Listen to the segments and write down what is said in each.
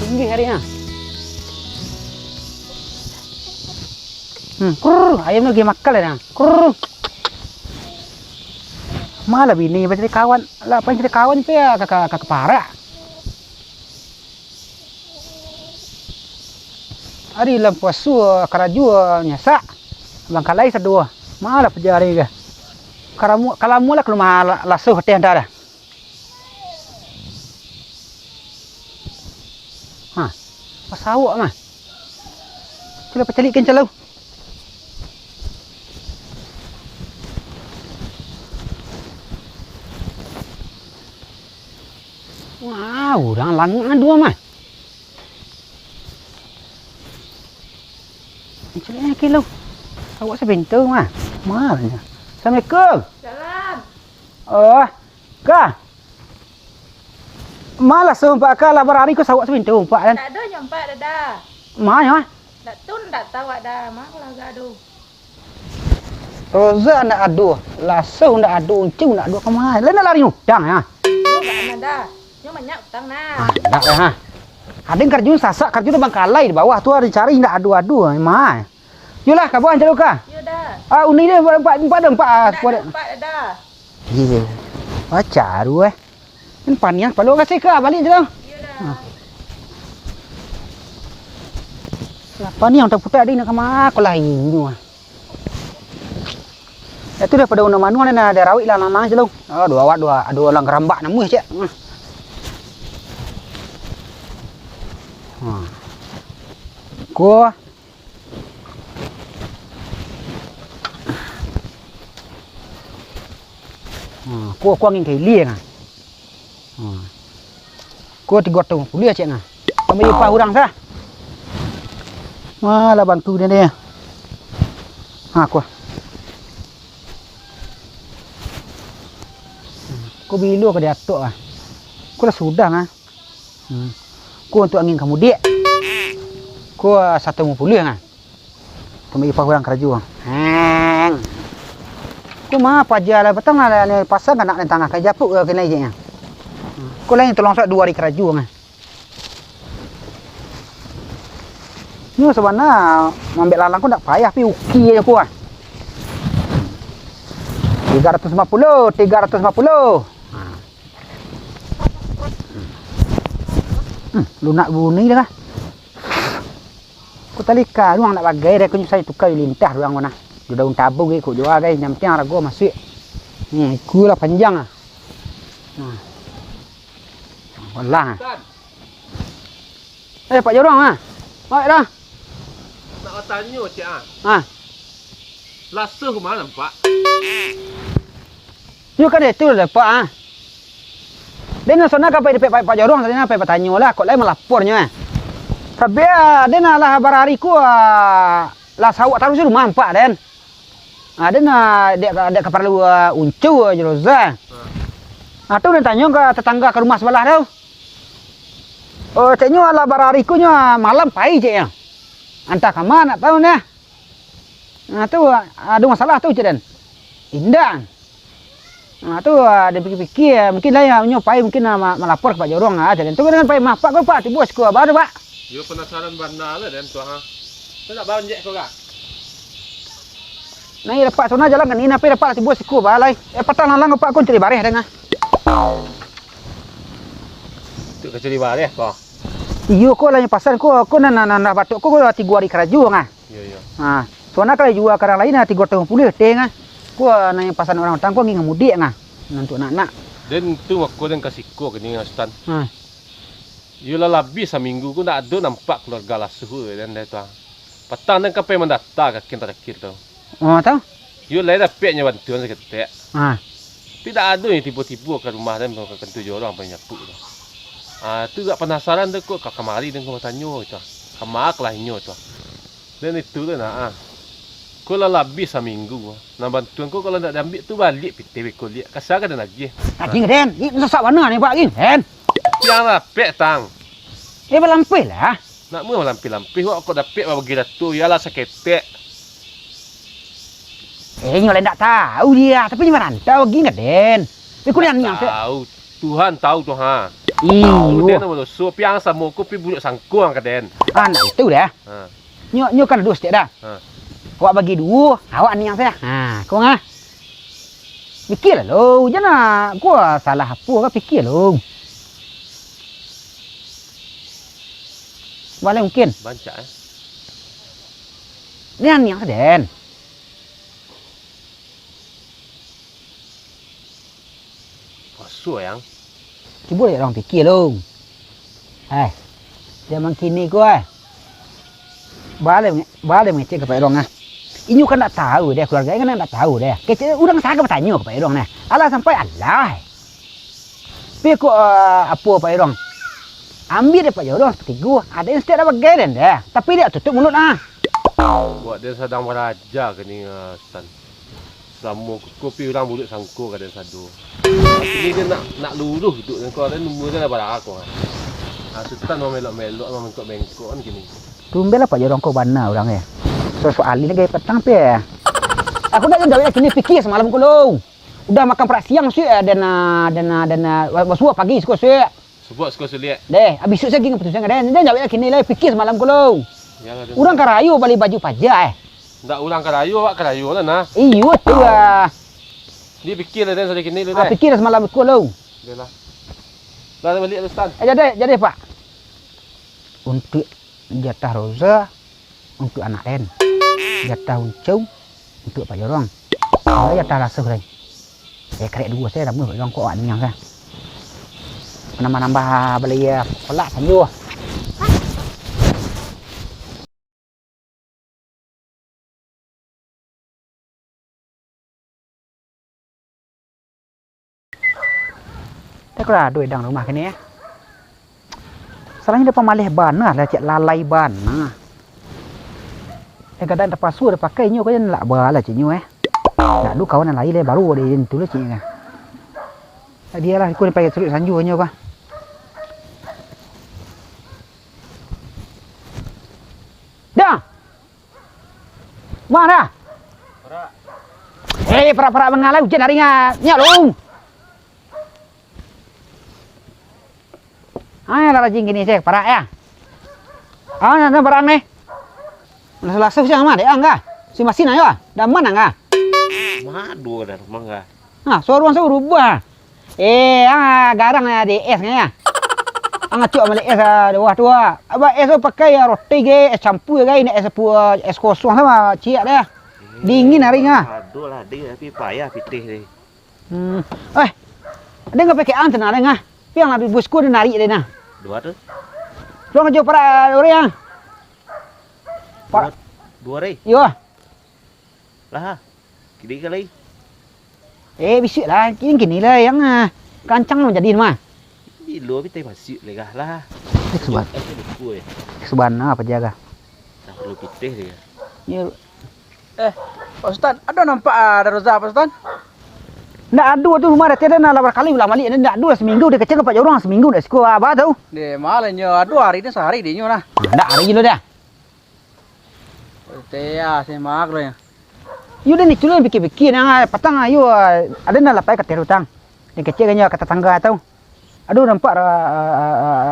tinggi harinya. Ayam lagi makan lah. Malah bini jadi kawan, lah apa jadi kawan itu ya kakak para. Hari lampu su karaju nyasa, bangkalai sedua. Malah pejari ke. Kalau mula ke rumah lasuh hati anda dah. Pasawak mah. Kita pecalikan calau. Wow, orang langan dua mah. Macam kilo. Awak sebentar mah. Malahnya. Assalamualaikum. Salam. Kah? Malah sumpak kah lah berari ku sawak sebentar umpak kan. Tak ada nyampak dah. Mana? Tak tun tak tahu dah. Malah gaduh. Roza nak aduh, lasuh nak aduh, uncung nak aduh kemana? Lain nak lari udang ya? Bukan ada. Cuma banyak utang nah. Tak dah ha. Ada yang kerjun sasak, kerjun bangkalai di bawah tu ada cari nak adu-adu, mah. Yolah, kabuan cakap kah? Ya dah. Uni dia empat Tak dah. Iya. Baca tu Kan panian, perlu kasih ke balik je lah. Ya dah. Apa ni yang tak putar dia nak kemana? Aku lain tu. Itu daripada undang manual ni ada rawit lah lama je lu. Dua orang kerambak nama je. Ko Ko ngin kai lie ngah. Ko tiga tu kuliah cek ngah. Kami pa hurang sah. Malah bantu dia ni. Ko. Ko bilu ke dia atuk ah. Ko dah sudah ngah. Ko untuk angin kamu dia. Ko 150 ngah. Kami pa hurang keraju. Ko mah pajar lah petang lah pasang nak tangah ke japuk ke kena je nya. Ko lain tolong sak 2 hari keraju ngah. Ni sebenarnya ngambil lalang ko tak payah pi uki je ko ah. 350. Lunak bunyi dah. Ko talika ruang nak bagai dah ko saya tukar lintah ruang mana. Di daun tabung ke ko jual guys, yang penting harga masuk. Ku lah panjang ah. Walah. Pak Jorong ah. Baik dah. Nak tanya cik lasuh ke mana nampak? You kan itu dah Pak ah. Dia nak sana kapai dekat Pak Jorong tadi nak Pak tanya lah kok lain melapornya. Tapi dia nak lah barari ku lah sawak taruh situ mampak den. Ada nak dia perlu uncu je roza. Tu dia tanya ke tetangga ke rumah sebelah tu. Caknya lah barari ku nya malam pai je ya. Entah ke mana nak tahu ni. Tu ada masalah tu je den. Indah. Tu dia fikir-fikir mungkin lah yang nyopai mungkin melapor ke Pak Jorong dan tu dengan pai mapak ko Pak tibus ko baru Pak. Yo penasaran bandar lah dan tu ha. Tu nak banjek ko kah? Nai dapat sana jalan kan ini apa dapat tibus ko balai. Patang lalang Pak ko cari bareh dengar. Tu ke cari bareh ko. Iyo ko lah pasal ko na batuk ko 3 hari keraju ngah. Ya. Soalnya kalau jual karang lain 350 teh ngah. Ko na pasal orang tang ko ngi ngamudik ngah. Untuk nak. Dan tu aku dan kasih ko ke ni ngastan. Yo lah lebih seminggu ku nak ada nampak keluarga lasuh dan dah tu. Petang dan kapai mendata ke kita kir tu. Tahu? Yo lah dah peknya bantuan seketek. Tidak ada yang tiba-tiba ke rumah dan ke 7 orang banyak tu. Tu gak penasaran tu kok kamari dan kau tanya itu. Kamak lah inyo tu. Dan itu tu nak. Kau lah lebih seminggu. Nak bantuan kau kalau nak ambil tu balik PTW kau lihat. Kasar kan lagi. Lagi den, ini sesak mana ni Pak gin? Den. Yang pek tang. Belampih lah. Nak mau lampih-lampih kok dapat bagi datu ialah seketek. Nyoleh tak tahu dia, tapi ni merantau gini den. Tapi kuliah ni yang tahu. Tuhan tahu tu ha. Dia Iyo. nama so piang sama ku pi buluk sangkuang ke den. Nah itu dah. Ha. Nyo kan dua setiap dah. Ha. Awak bagi dua, awak ni yang saya. Kau ngah. Fikir lo, jangan gua salah apa kau fikir lo. Boleh mungkin. Banca Ni yang Den. Pasu yang. Cuba dia orang fikir lo. Zaman kini gua. Boleh mengecek kepada orang ah. Inyo kan tak tahu dia keluarga kan tak tahu dia. Kecil orang saya kan bertanya kepada orang ni. Alah sampai Allah. Tapi kok apa Pak Irong? Ambil daripada orang seperti gua. Ada yang setiap dapat garen dia. Tapi dia tutup mulut ah. Buat dia sedang beraja ke ni Stan. Selama kopi orang buluk sangku ke dia sadu. Ini dia nak luluh duduk dengan kau dan nombor dia dah barang aku kan. Stan mau melok-melok mau mengkok-mengkok kan gini. Tumbelah Pak Irong kau bana orang ya. Soal ini gaya petang pe. Aku dah jawab kini fikir semalam ku lo. Udah makan perak siang sih dan wasua pagi suka sih. Sebab suka sulit. Deh, habis susah gini keputusan dan dia jawab kini lah fikir semalam ku lo. Yalah. Orang karayu balik baju pajak Ndak ulang kerayu awak kerayu lah nah. Iyo tu Dia fikir dah sedikit ni dah. fikir semalam ku lo. Yalah. Dah balik Stan. Jadi Pak. Untuk jatah Roza untuk anak Den. Jatah Uncung untuk Pak Jorong. Jatah Rasuh lain. Kerek dua saya dah mula orang kau ni yang saya. Nambah beli pelak sanjur. Tak kira duit dang rumah kini ya. Salahnya depan malih ban lah cek lalai ban nah. Kadang tak pasu dah pakai nyo kan nak bala cik nyo nak du kawan lain le baru dia tu lah cik kan. Dia lah aku ni pakai serut sanju nyo kah. Dah. Mana? Para mengalah hujan hari nya long. Lah rajin gini sih para ya. Nanti barang nih. Selasa siang mah deh enggak. Si masin ayo. Dah mana enggak? Madu dah mangga. Soruan saya rubah. Garang ya di es nya. Cuk balik es dua tua. Aba es pakai roti ge, es campur ge, ini es es kosong sama ciak dah. Dingin hari ngah. Aduh lah dia tapi payah pitih deh. Ada enggak pakai anten ada ngah? Piang lah busku dia narik dia nah. Dua tu? Dua ngajau para orang. Dua ray. Yo. Lah. Kini kali. Bisik lah. Kini lah yang kancang mau jadi mah. Di luar pitih masih legah lah. Kesuban. Kue. Kesuban apa jaga? Tak perlu pitih dia. Ya. Pak Ustaz, ada nampak ada Roza Pak Ustaz? Ndak adu tu rumah dah tiada nak lawan kali ulang balik ndak adu seminggu dia kecil kepak orang seminggu dah sekolah apa tahu. Dia malahnya adu hari ni sehari dia nyo lah. Ndak hari je dah. Tea semak lo ya. You dah ni culun fikir-fikir nang petang ayu ada nak lapai kat terutang. Dia kecil kan kata tangga tahu. Aduh nampak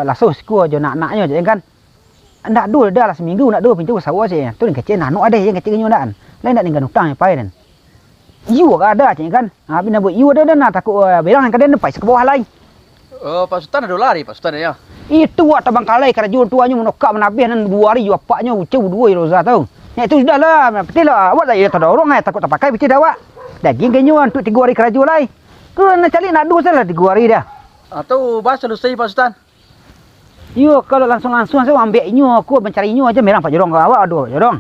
lasus ku jo nak-naknya je kan. Ndak adu dah lah seminggu nak adu pintu sawah je. Tu ni kecil nanu ada yang kecil nyo lain nak dengan hutang pai dan. You ada cik kan. Bina buat you ada nak takut berang kan dia pai ke bawah lain. Oh, Pak Sultan ada lari Pak Sultan ya. Itu wak tabang kalai kerajaan tuanya menokak menabih dan 2 hari you apaknya ucau 2 Roza tahu. Ya itu sudahlah, betul lah. Awak dah tak ada orang takut tak pakai betul dah awak. Daging kenyuan untuk 3 hari kerajaan lain. Tu nak cari nak dua salah 3 hari dah. Atau bahasa selesai Pak Sultan. You kalau langsung-langsung saya ambil inyo aku mencari inyo aja merang Pak Jorong ke awak aduh Jorong.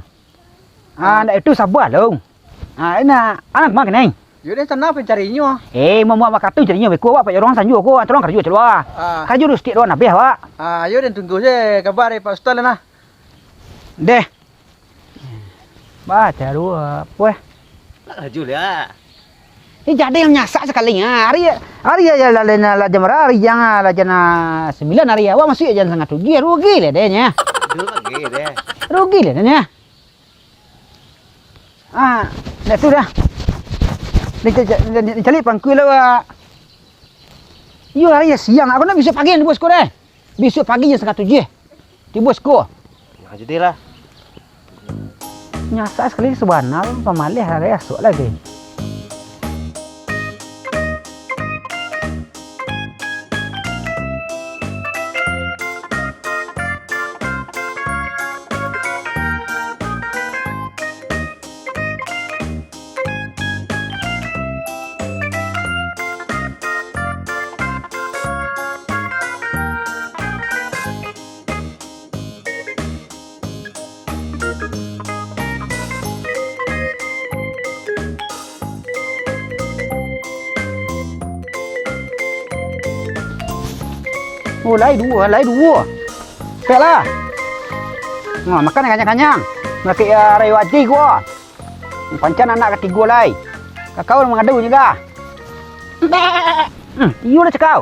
Nak itu sabar loh. Anak mak neng. Yo ni tanah pencarinya. Mau makatu carinya beku awak Pak Jorong sanju aku tolong kerja keluar. Kerja dulu sikit doang nabi awak. Yo dan tunggu je kabar dari Pak Sultan lah. Deh. Baca dulu apa? Laju ya. Ini jadi yang nyasak sekali hari ya la jamara hari yang la jana 9 hari awak masih jana sangat rugi le dehnya. Rugi deh. Rugi le dehnya. Dah tu dah. Ni cari pangkul lah. Yo lari siang. Aku nak besok pagi di bosku deh. Besok pagi jam 6:30 di bosku. Ya jadilah. Nyasa sekali sebenar pemalih hari esok lagi. Oh, lai dua. Peklah. Nah, makan yang kenyang-kenyang. Maki rayu hati gua. Pancan anak ketiga lai. Kakau mengadu juga. Iyo dah cakau.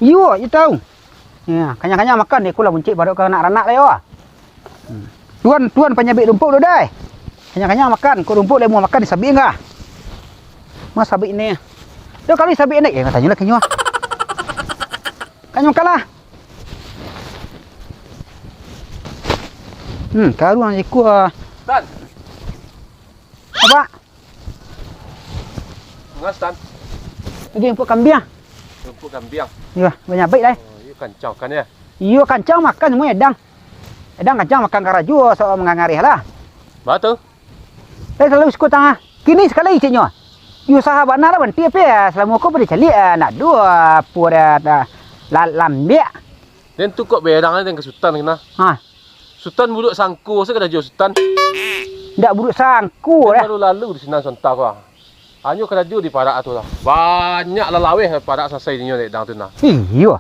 Iyo, you tahu. Ya, kenyang-kenyang makan ni kula buncit baru ke anak-anak lai wah. Tuan penyabik rumput tu dai. Kenyang-kenyang makan, kau rumput lai mau makan di sabik enggak? Mas sabik ni. Dah kali sabik ni, katanya lah kenyang. Kanyang kalah. Karuan ikut Stan. apa? Enggak Stan. Lagi empuk kambing. Rumput kambing. Ya, banyak baik dah. Oh, you kancang kan ya. Iyo kancang makan semua edang. Edang kancang makan karaju soal mengangarih lah. Betul. Saya selalu suka tengah. Kini sekali caknya. You sahabat nak lah banti apa ya? Selama aku boleh cari nak dua pura lambek. Dan tu kok berang dengan Sultan kena. Ha, Sultan buduk sangku saya kena jual Sultan. ndak buruk sangku dah. Baru lalu di Sinan Sontak lah. Hanya kena jual di parak tu lah. Banyak lalaweh parak selesai ni dek dang tu nah. Iyo.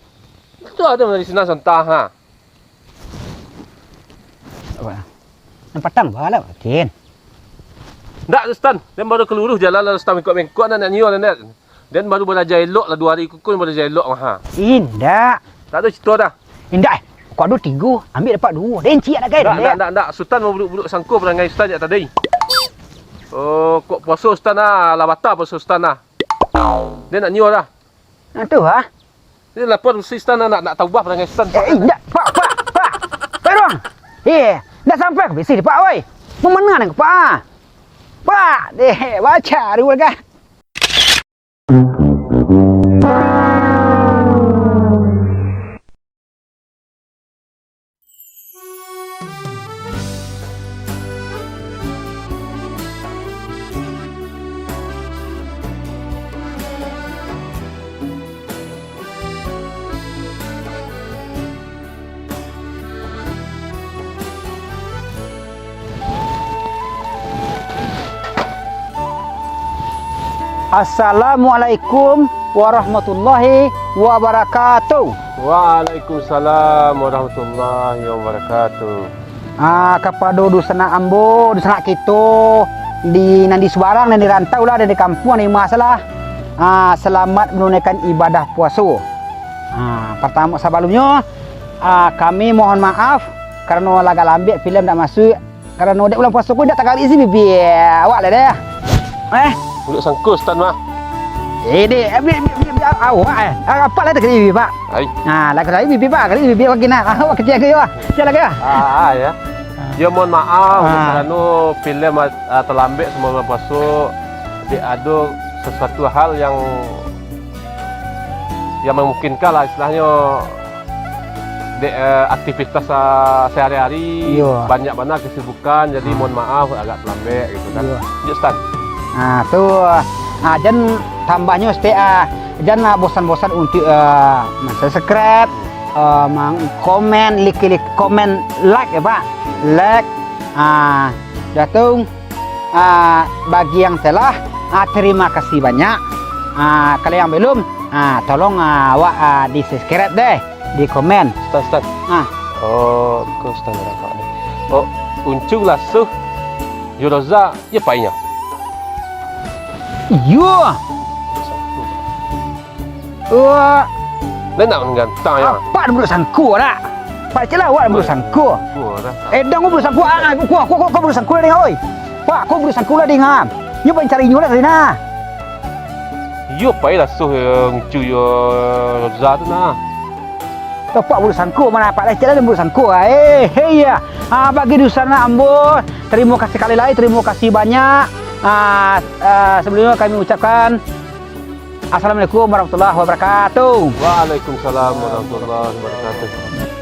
Tu ada dari Sinan Sontak ha. Apa? Nampak tang balah Ken. Ndak Sultan, dan baru keluruh jalan lalu Sultan ikut dan nak nyiur dan dan baru belajar elok lah 2 hari kukun belajar elok ha. Indak. Tak ada cerita dah. Indak. Kau ada 3, ambil dapat 2. Dan cik nak kan? Tak. Sultan mau buduk sangku perangai Sultan jak tadi. Oh, kok puasa Sultan lah, lah batal puasa Sultan lah. Dia nak nyiur dah. Tu ha. Dia lapor si Sultan nak taubah perangai Sultan. Indak. Pak. Perong. Dah sampai ke besi pak oi. Memana nak pak? Pak, deh baca dulu kan. Assalamualaikum warahmatullahi wabarakatuh. Waalaikumsalam warahmatullahi wabarakatuh. Kepada dusana ambo, dusana kita di nandi Sebarang dan di rantau lah dan di kampung ni masalah. Selamat menunaikan ibadah puasa. Pertama sebelumnya kami mohon maaf karena laga lambek filem tak masuk karena dek bulan puasa ku dak tak kali isi bibi awak lah dah. Buduk sangku Sultan mah. Dek awak apa lah tak kali bibi pak. Hai. Lah kali bibi pak kali bibi lagi nak awak kerja ke ya. Kerja lagi ya. Ya. Ya mohon maaf kerana filem terlambat semua bulan puasa. Dia ada sesuatu hal yang memungkinkan lah istilahnya aktivitas sehari-hari banyak kesibukan jadi mohon maaf agak terlambat gitu kan. Ya Stan. Tu jan tambahnya stay jangan bosan-bosan untuk subscribe, komen, komen, like ya Pak. Like jatuh bagi yang telah terima kasih banyak. Kalau yang belum tolong awak di subscribe deh, di komen. Stan. Oh, kau Stan rakak ni. Oh, uncung lah suh. Yuroza ya painya. Iya. Lain nak menggantang ya. Apa dulu sangku dah. Pak celah awak dulu sangku. Dang dulu sangku kau dulu sangku lah ding oi. Pak kau dulu sangku lah ding ha. Nya ben cari nyulah dari nah. Yo pai lah so yang cuyo Roza tu nah. Tepak urusanku mana Pak Lecet ada urusanku. Hei ya. Bagi di sana Ambo, terima kasih kali lagi, terima kasih banyak. Sebelumnya kami ucapkan Assalamualaikum warahmatullahi wabarakatuh. Waalaikumsalam warahmatullahi wabarakatuh.